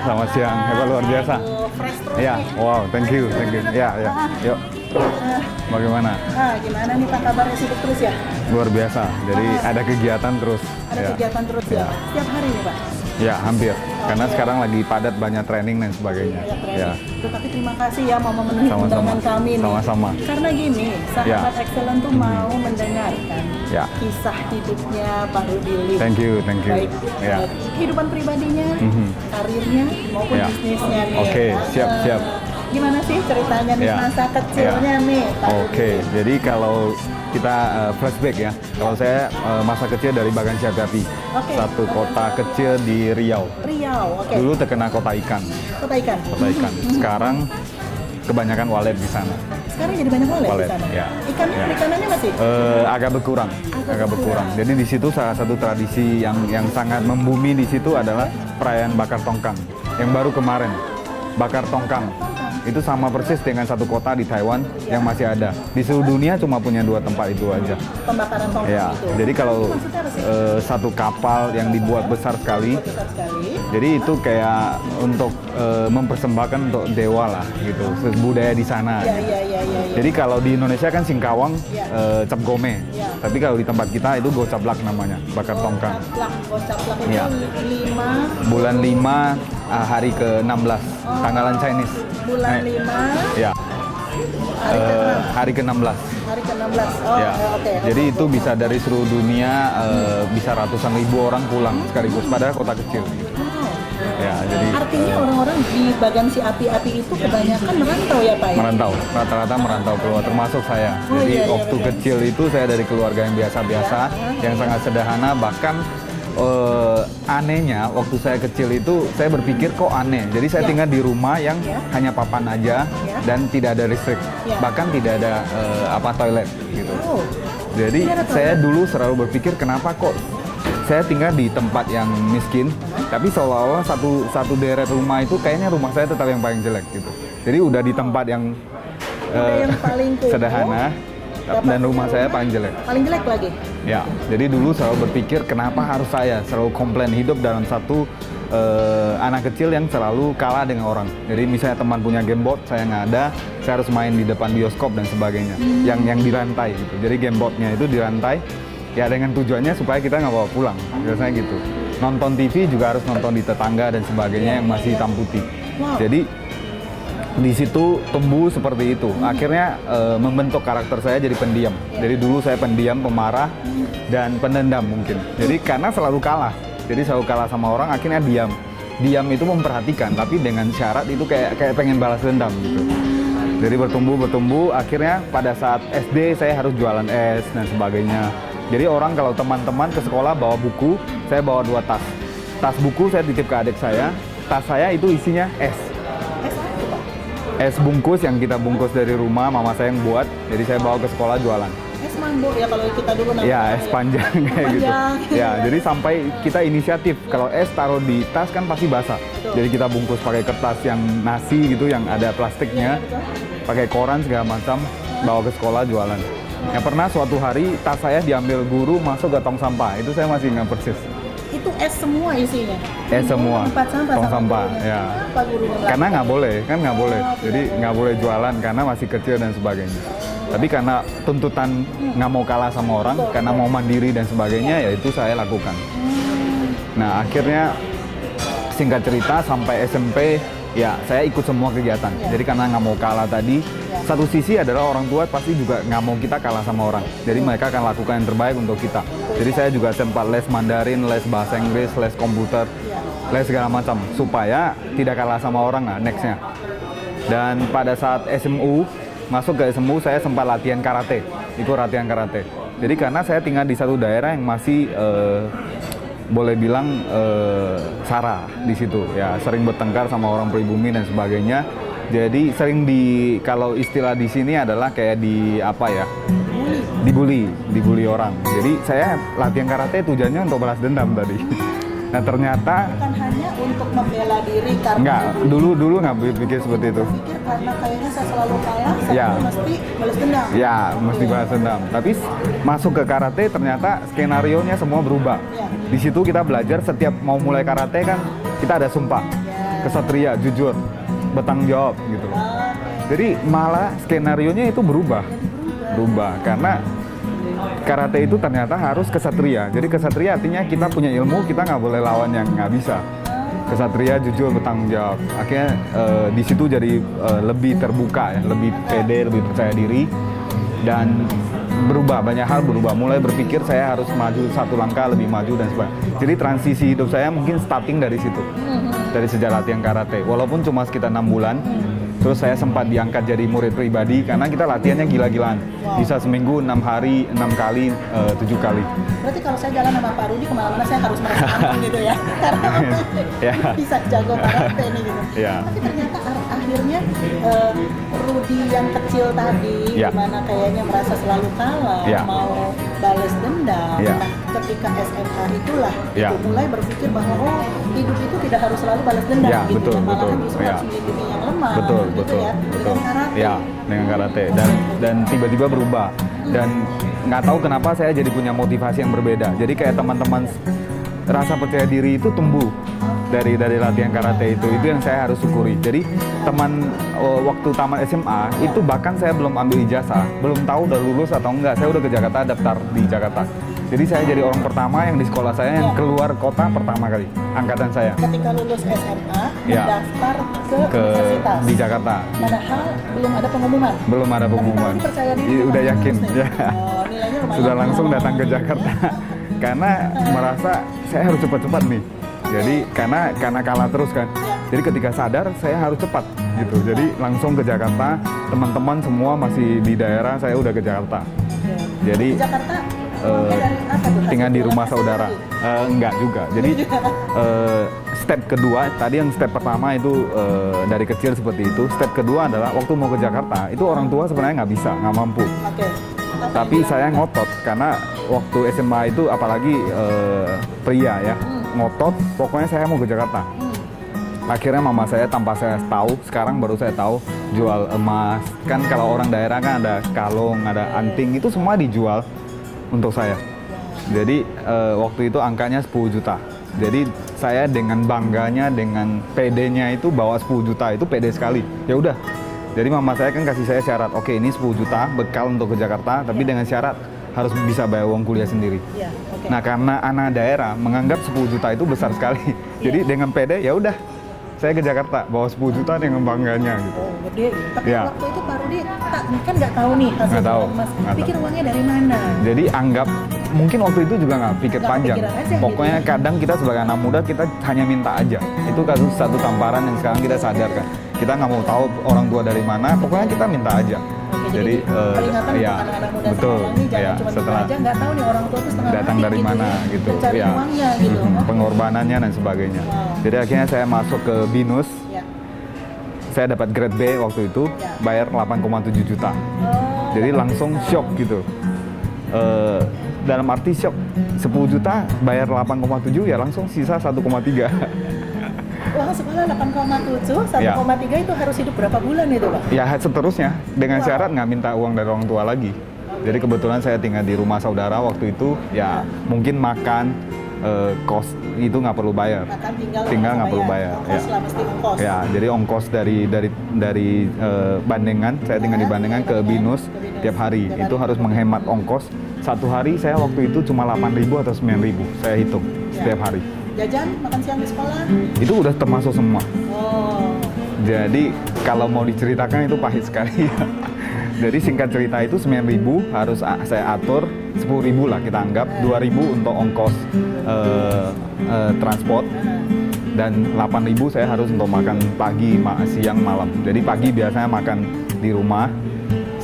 Selamat siang, hebat luar biasa. Iya, wow, thank you. Ya, yuk. Bagaimana? Gimana nih Pak kabarnya, sibuk terus ya? Luar biasa, jadi ada kegiatan terus. Ada kegiatan terus ya? Setiap hari nih Pak? Ya, hampir. Karena sekarang lagi padat, banyak training dan sebagainya. Ya. Tapi terima kasih ya mau memenuhi undangan kami nih. Sama-sama. Karena gini, sahabat Excellent tuh mau mendengarkan kisah hidupnya Pak Rudi. Thank you. Baik, kehidupan pribadinya, karirnya, maupun bisnisnya nih. Oke, siap. Gimana sih ceritanya nih masa kecilnya nih Pak Rudi? Jadi kalau kita flashback ya, kalau saya masa kecil dari Bagan Siapiapi, satu kota kecil di Riau. Dulu terkenal kota ikan. Sekarang kebanyakan walet di sana. Sekarang jadi banyak walet di sana. Ya. Ikanannya masih? Agak berkurang. Jadi di situ salah satu tradisi yang sangat membumi di situ adalah perayaan bakar tongkang. Yang baru kemarin, bakar tongkang. Itu sama persis dengan satu kota di Taiwan yang masih ada. Di seluruh dunia cuma punya 2 tempat itu aja. Pembakaran tongkang itu? Jadi kalau satu kapal yang dibuat besar sekali, jadi itu kayak untuk mempersembahkan untuk dewa lah gitu, budaya di sana. Jadi kalau di Indonesia kan singkawang, cap gome. Tapi kalau di tempat kita itu gocablak namanya, bakar tongkang. Gocablak itu 5 bulan 5 hari ke-16, tanggalan Chinese. Bulan 5 ya. Hari ke-16. Hari ke-16. Oke. Jadi itu bisa dari seluruh dunia, bisa ratusan ribu orang pulang sekaligus, padahal kota kecil. Ya, jadi artinya orang-orang di Bagan si api-api itu kebanyakan merantau ya Pak? Merantau, rata-rata merantau keluar, termasuk saya. Jadi waktu kecil itu saya dari keluarga yang biasa-biasa, yang sangat sederhana, bahkan anehnya waktu saya kecil itu saya berpikir kok aneh. Jadi saya tinggal di rumah yang hanya papan aja dan tidak ada listrik, bahkan tidak ada toilet gitu. Jadi saya dulu selalu berpikir kenapa kok saya tinggal di tempat yang miskin, tapi seolah-olah satu deret rumah itu kayaknya rumah saya tetap yang paling jelek gitu. Jadi udah di tempat yang paling sederhana dan rumah saya paling jelek. Paling jelek lagi? Ya, jadi dulu selalu berpikir kenapa harus saya selalu komplain hidup dalam satu anak kecil yang selalu kalah dengan orang. Jadi misalnya teman punya gamebot, saya nggak ada, saya harus main di depan bioskop dan sebagainya. Yang dirantai gitu. Jadi gamebotnya itu dirantai, ya dengan tujuannya supaya kita nggak bawa pulang. Biasanya gitu. Nonton TV juga harus nonton di tetangga dan sebagainya yang masih hitam putih. Jadi di situ tumbuh seperti itu. Akhirnya membentuk karakter saya jadi pendiam. Jadi dulu saya pendiam, pemarah, dan pendendam mungkin. Jadi karena selalu kalah. Jadi selalu kalah sama orang, akhirnya diam. Diam itu memperhatikan, tapi dengan syarat itu kayak pengen balas dendam gitu. Jadi bertumbuh, akhirnya pada saat SD saya harus jualan es dan sebagainya. Jadi orang kalau teman-teman ke sekolah bawa buku, saya bawa 2 tas. Tas buku saya titip ke adik saya, tas saya itu isinya es. Es bungkus yang kita bungkus dari rumah, mama saya yang buat, jadi saya bawa ke sekolah jualan. Es mambo ya kalau kita dulu namanya. Ya, es panjang kayak gitu. Ya, jadi sampai kita inisiatif, kalau es taruh di tas kan pasti basah. Jadi kita bungkus pakai kertas yang nasi gitu, yang ada plastiknya, pakai koran segala macam, bawa ke sekolah jualan. Yang pernah suatu hari tas saya diambil guru masuk ke tong sampah, itu saya masih ingat persis. Itu es semua isinya? Es semua, tong sampah, ya. Karena nggak boleh, jadi nggak boleh jualan karena masih kecil dan sebagainya. Tapi karena tuntutan nggak mau kalah sama orang, karena mau mandiri dan sebagainya, ya itu saya lakukan. Nah akhirnya singkat cerita sampai SMP, ya saya ikut semua kegiatan. Jadi karena nggak mau kalah tadi, satu sisi adalah orang tua pasti juga nggak mau kita kalah sama orang. Jadi mereka akan lakukan yang terbaik untuk kita. Jadi saya juga sempat les Mandarin, les bahasa Inggris, les komputer, les segala macam supaya tidak kalah sama orang lah nextnya. Dan pada saat SMU, masuk ke SMU saya sempat latihan karate, ikut latihan karate. Jadi karena saya tinggal di satu daerah yang masih boleh bilang sara di situ ya, sering bertengkar sama orang pribumi dan sebagainya. Jadi sering kalau istilah di sini adalah kayak dibully orang. Jadi saya latihan karate tujuannya untuk balas dendam tadi. Nah ternyata bukan hanya untuk membela diri karena enggak, dulu nggak pikir seperti itu. Pikir karena kayaknya saya selalu kalah, Ya. mesti balas dendam. Ya, mesti balas dendam. Tapi masuk ke karate ternyata skenarionya semua berubah. Ya. Di situ kita belajar setiap mau mulai karate kan kita ada sumpah. Ya. Kesatria, jujur, bertanggung jawab gitu. Jadi malah skenarionya itu berubah karena karate itu ternyata harus kesatria. Jadi kesatria artinya kita punya ilmu, kita nggak boleh lawan yang nggak bisa. Kesatria jujur bertanggung jawab. Akhirnya di situ jadi lebih terbuka ya, lebih pede, lebih percaya diri dan berubah, banyak hal berubah. Mulai berpikir saya harus maju satu langkah lebih maju dan sebagainya. Jadi transisi hidup saya mungkin starting dari situ, dari sejak latihan karate. Walaupun cuma sekitar 6 bulan. Terus saya sempat diangkat jadi murid pribadi karena kita latihannya gila-gilaan. Bisa seminggu 6 hari, 6 kali, 7 kali. Berarti kalau saya jalan sama Pak Rudi kemana-mana saya harus merasa aman gitu ya. Karena Ya. bisa jago karate nih gitu. Ya. Tapi ternyata akhirnya Rudi yang kecil tadi, Ya. dimana kayaknya merasa selalu kalah, Ya. mau balas dendam. Ya. Nah, ketika SMA itulah Ya. itu mulai berpikir bahwa hidup itu tidak harus selalu balas dendam Ya, gitu. betul, Malahan betul. justru Ya. harus melindungi yang lemah. Betul, gitu betul, ya. betul. Dengan karate. Ya, dengan karate dan tiba-tiba berubah dan nggak tahu kenapa saya jadi punya motivasi yang berbeda. Jadi kayak teman-teman rasa percaya diri itu tumbuh dari latihan karate itu yang saya harus syukuri. Jadi teman waktu tamat SMA itu bahkan saya belum ambil ijazah, belum tahu udah lulus atau enggak. Saya udah ke Jakarta, daftar di Jakarta. Jadi saya jadi orang pertama yang di sekolah saya yang keluar kota pertama kali, angkatan saya. Ketika lulus SMA, Ya. mendaftar ke Ke universitas. di Jakarta. Padahal belum ada pengumuman. Belum ada pengumuman. Tapi percaya diri Iya, udah langsung yakin. lulus nih. Ya. Oh, nilainya lumayan. Sudah langsung datang ke Jakarta karena merasa saya harus cepat-cepat nih. Jadi karena kalah terus kan. Jadi ketika sadar saya harus cepat gitu. Jadi langsung ke Jakarta. Teman-teman semua masih di daerah, saya udah ke Jakarta. Oke. Jadi Di Jakarta dari apa tuh? tinggal di Hasil rumah sekolah saudara. SD? Enggak juga. Jadi step kedua, tadi yang step pertama itu dari kecil seperti itu. Step kedua adalah waktu mau ke Jakarta, itu orang tua sebenarnya nggak bisa, nggak mampu. Oke. Apa Tapi yang saya bilang? ngotot karena waktu SMA itu apalagi pria ya, ngotot. Pokoknya saya mau ke Jakarta. Akhirnya mama saya tanpa saya tahu, sekarang baru saya tahu jual emas. Kan kalau orang daerah kan ada kalung, ada anting, itu semua dijual untuk saya. Jadi waktu itu angkanya 10 juta. Jadi saya dengan bangganya, dengan PD-nya itu bawa 10 juta itu pede sekali. Ya udah. Jadi mama saya kan kasih saya syarat, oke ini 10 juta bekal untuk ke Jakarta, tapi dengan syarat harus bisa bayar uang kuliah sendiri. Iya, oke. Nah karena anak daerah menganggap 10 juta itu besar sekali. Jadi dengan PD ya udah saya ke Jakarta bawa 10 juta dengan bangganya gitu. Oh, gede. Tapi Ya. waktu itu Pak Rudi kan nggak tahu nih hasil Nggak tahu, emas. nggak Pikir uangnya dari mana? Jadi anggap mungkin waktu itu juga nggak pikir Nggak panjang. kepikiran aja Pokoknya gitu. kadang kita sebagai anak muda kita hanya minta aja. Itu kasus satu tamparan yang sekarang kita sadarkan. Kita nggak mau tahu orang tua dari mana. Pokoknya kita minta aja. Oke, jadi peringatan ya, untuk anak-anak muda betul. sekarang nih jangan Ya, cuma setelah aja nggak tahu nih orang tua itu setengah datang mati dari gitu mana ya. gitu. Mencari Ya. uangnya gitu. Oke. Pengorbanannya dan sebagainya. Wow. Jadi akhirnya saya masuk ke BINUS. Ya. Saya dapat grade B waktu itu, Ya. bayar 8,7 juta. Oh, Jadi langsung shock gitu. Dalam arti shock, 10 juta bayar 8,7 ya langsung sisa 1,3. uang sekolah 8,7, 1,3 itu harus hidup berapa bulan itu Pak? Ya seterusnya, dengan Wow. syarat nggak minta uang dari orang tua lagi. Jadi kebetulan saya tinggal di rumah saudara waktu itu, ya mungkin makan, kos itu nggak perlu bayar. Makan Tinggal nggak perlu bayar. Ongkos lah mesti ongkos. Ya, jadi ongkos dari Bandengan, saya tinggal di Bandengan ke BINUS tiap hari. Itu harus menghemat ongkos. Satu hari saya waktu itu cuma 8.000 atau 9.000, saya hitung setiap hari. Jajan, makan siang di sekolah? Itu udah termasuk semua. Oh, Jadi kalau mau diceritakan itu pahit sekali. Jadi singkat cerita itu 9.000 harus saya atur, 10.000 lah kita anggap, 2.000 untuk ongkos transport, dan 8.000 saya harus untuk makan pagi, siang, malam. Jadi pagi biasanya makan di rumah,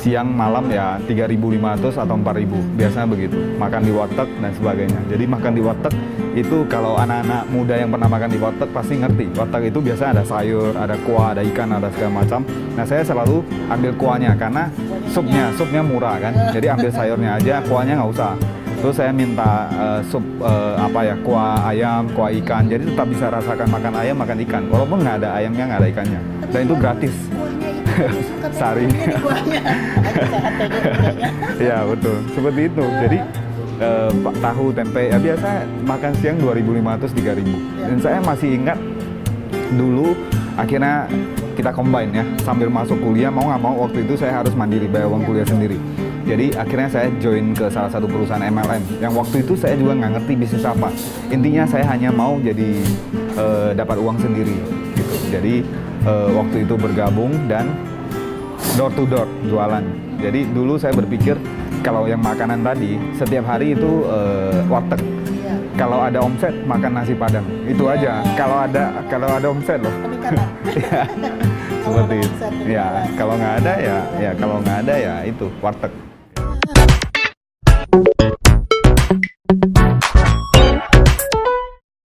siang malam ya 3.500 atau 4.000, biasanya begitu. Makan di warteg dan sebagainya. Jadi makan di warteg itu kalau anak-anak muda yang pernah makan di warteg pasti ngerti. Warteg itu biasanya ada sayur, ada kuah, ada ikan, ada segala macam. Nah saya selalu ambil kuahnya karena supnya murah kan. Jadi ambil sayurnya aja, kuahnya nggak usah. Terus saya minta sup kuah ayam, kuah ikan. Jadi tetap bisa rasakan makan ayam, makan ikan. Walaupun nggak ada ayamnya, nggak ada ikannya. Dan itu gratis. Sari. Ya betul, seperti itu. Jadi tahu tempe ya biasa makan siang 2.500 3.000. Dan saya masih ingat dulu akhirnya kita combine ya, sambil masuk kuliah mau nggak mau waktu itu saya harus mandiri bayar uang kuliah sendiri. Jadi akhirnya saya join ke salah satu perusahaan MLM yang waktu itu saya juga nggak ngerti bisnis apa. Intinya saya hanya mau jadi dapat uang sendiri gitu. Jadi waktu itu bergabung dan door to door jualan. Jadi dulu saya berpikir kalau yang makanan tadi setiap hari itu warteg. Kalau ada omset makan nasi padang. Itu aja. Kalau ada omset loh. Ya, seperti itu. Ya, kalau nggak ada ya itu warteg.